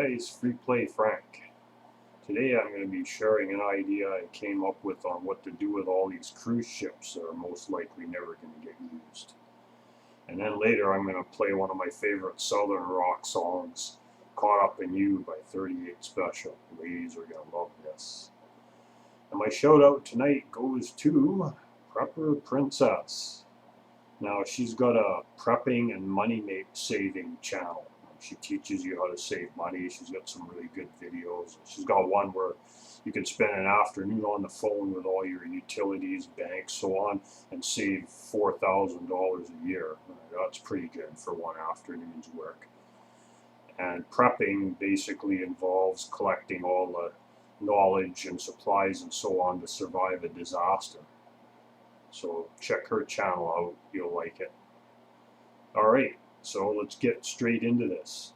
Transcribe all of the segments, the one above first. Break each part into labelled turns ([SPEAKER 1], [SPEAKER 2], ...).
[SPEAKER 1] guys, Free Play Frank. Today I'm going to be sharing an idea I came up with on what to do with all these cruise ships that are most likely never going to get used. And then later I'm going to play one of my favorite Southern rock songs, Caught Up in You by 38 Special. Ladies are going to love this. And my shout out tonight goes to Prepper Princess. Now she's got a prepping and money saving channel. She teaches you how to save money. She's got some really good videos. She's got one where you can spend an afternoon on the phone with all your utilities, banks, so on, and save $4,000 a year. That's pretty good for one afternoon's work. And prepping basically involves collecting all the knowledge and supplies and so on to survive a disaster. So check her channel out, you'll like it. Alright, so let's get straight into this.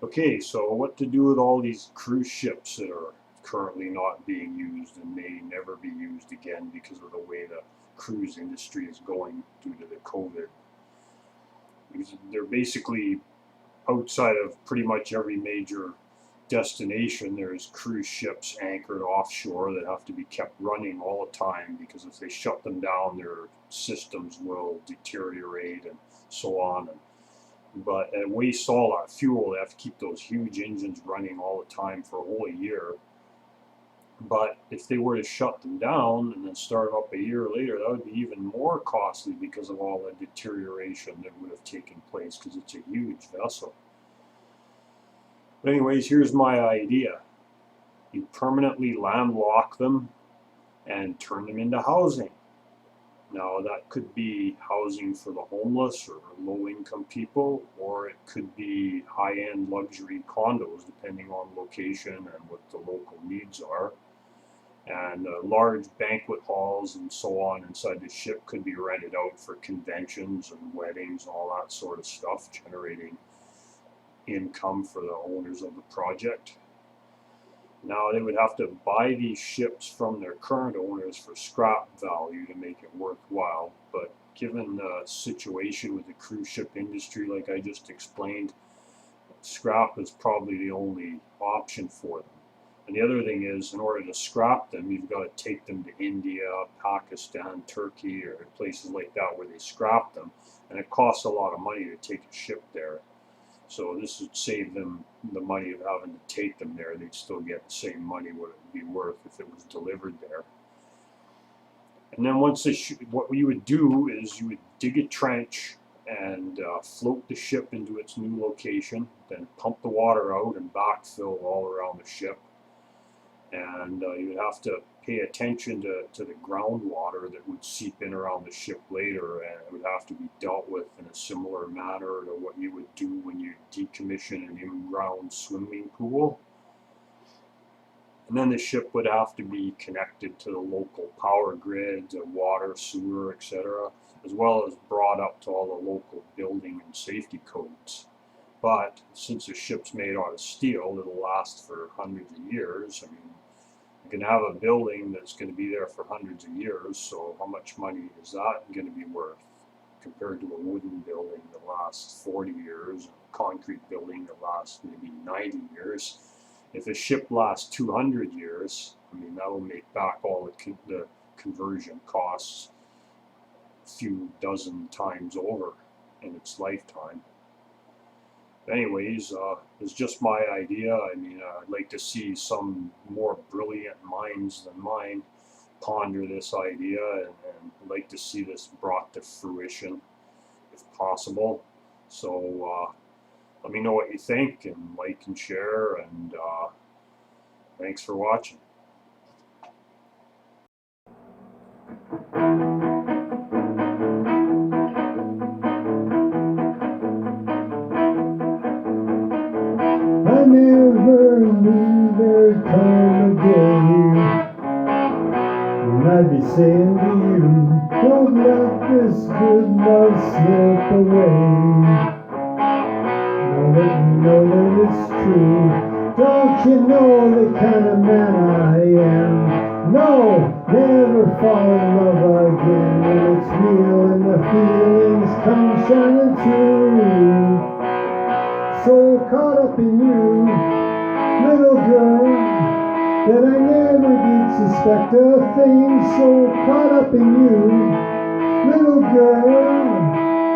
[SPEAKER 1] Okay, so what to do with all these cruise ships that are currently not being used and may never be used again because of the way the cruise industry is going due to the COVID. Because they're basically outside of pretty much every major destination. There's cruise ships anchored offshore that have to be kept running all the time, because if they shut them down, their systems will deteriorate and so on. But it wastes all that fuel. They have to keep those huge engines running all the time for a whole year. But if they were to shut them down and then start up a year later, that would be even more costly because of all the deterioration that would have taken place, because it's a huge vessel. But anyways, here's my idea. You permanently landlock them and turn them into housing. Now that could be housing for the homeless or low-income people, or it could be high-end luxury condos depending on location and what the local needs are. And large banquet halls and so on inside the ship could be rented out for conventions and weddings and all that sort of stuff, generating income for the owners of the project. Now they would have to buy these ships from their current owners for scrap value to make it worthwhile, but given the situation with the cruise ship industry, like I just explained, scrap is probably the only option for them. And the other thing is, in order to scrap them, you've got to take them to India, Pakistan, Turkey, or places like that where they scrap them, and it costs a lot of money to take a ship there. So this would save them the money of having to take them there. They'd still get the same money what it would be worth if it was delivered there. And then once what you would do is you would dig a trench and float the ship into its new location, then pump the water out and backfill all around the ship. And you would have to pay attention to the groundwater that would seep in around the ship later, and it would have to be dealt with in a similar manner to what you would do when you decommission an in-ground swimming pool. And then the ship would have to be connected to the local power grid, water, sewer, etc., as well as brought up to all the local building and safety codes. But since the ship's made out of steel, it'll last for hundreds of years. I mean, you can have a building that's going to be there for hundreds of years, so how much money is that going to be worth compared to a wooden building that lasts 40 years, a concrete building that lasts maybe 90 years? If a ship lasts 200 years, I mean, that will make back all the conversion costs a few dozen times over in its lifetime. Anyways, it's just my idea. I mean, I'd like to see some more brilliant minds than mine ponder this idea, and I'd like to see this brought to fruition if possible. So let me know what you think, and like and share, and thanks for watching.
[SPEAKER 2] I never knew there'd come a day when I'd be saying to you, don't let this good love slip away. Now that you know that it's true, don't you know the kind of man I am? No, never fall in love again when it's real and the feelings come shining through. So caught up in you, that I never did suspect a thing, so caught up in you, little girl,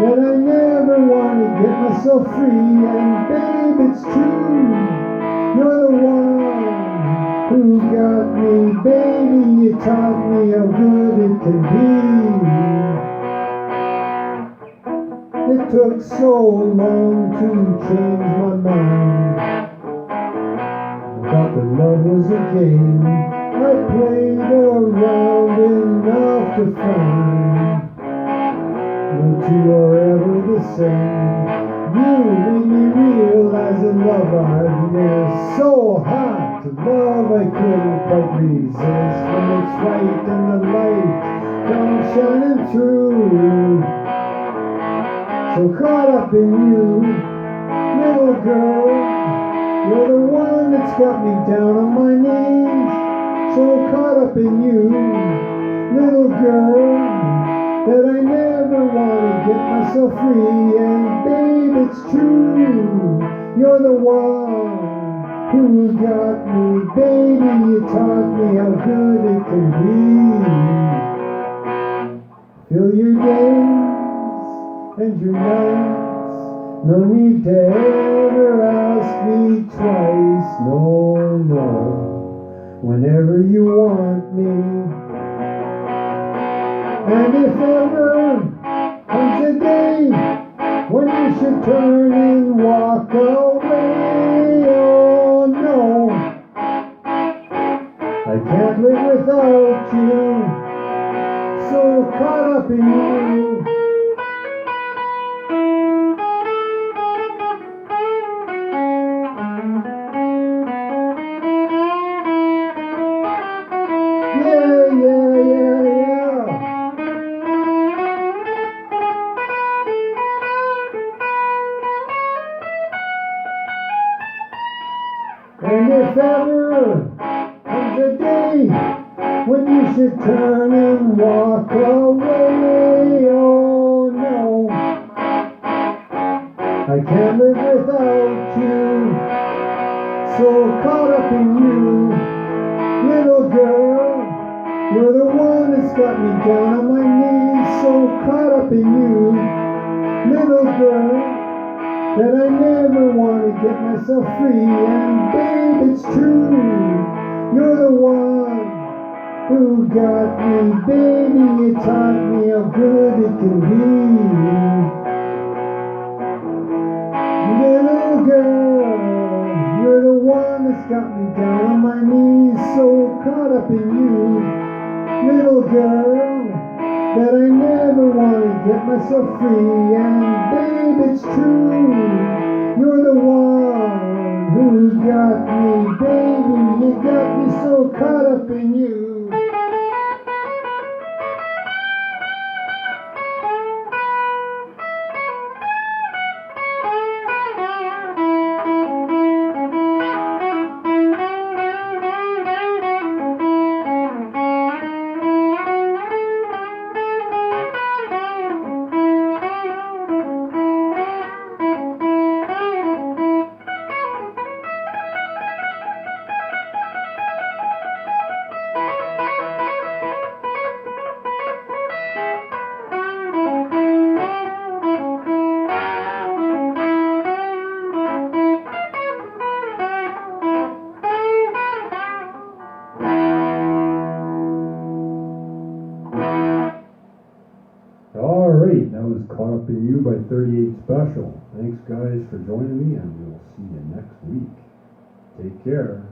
[SPEAKER 2] that I never want to get myself free. And babe, it's true, you're the one who got me, baby. You taught me how good it can be. It took so long to change my mind. I thought that love was a game. I played around enough to find no two are ever the same. You made me realize that love I've missed. So hot to love I couldn't quite resist. When it's right and the light comes shining through, so caught up in you, little girl. You're the one that's got me down on my knees. So caught up in you, little girl, that I never want to get myself free. And babe, it's true, you're the one who got me, baby. You taught me how good it can be. Fill your days and your nights, no need to ever ask me twice. No, no, whenever you want me. And if ever comes a day when you should turn and walk away, oh no, I can't live without you, so caught up in you. Yeah, yeah, yeah, yeah. And if ever comes a day when you should turn and walk away, oh no, I can't live without you, so caught up in you, little girl. You're the one that's got me down on my knees, so caught up in you, little girl, that I never want to get myself free. And babe, it's true, you're the one who got me, baby. You taught me how good it can be. Little girl, you're the one that's got me down on my knees, so caught up in you, little girl, that I never want to get myself free. And babe, it's true, you're the one who got me, baby. You got me so caught up in you. Alright, that was Caught Up in You by 38 Special. Thanks guys for joining me, and we'll see you next week. Take care.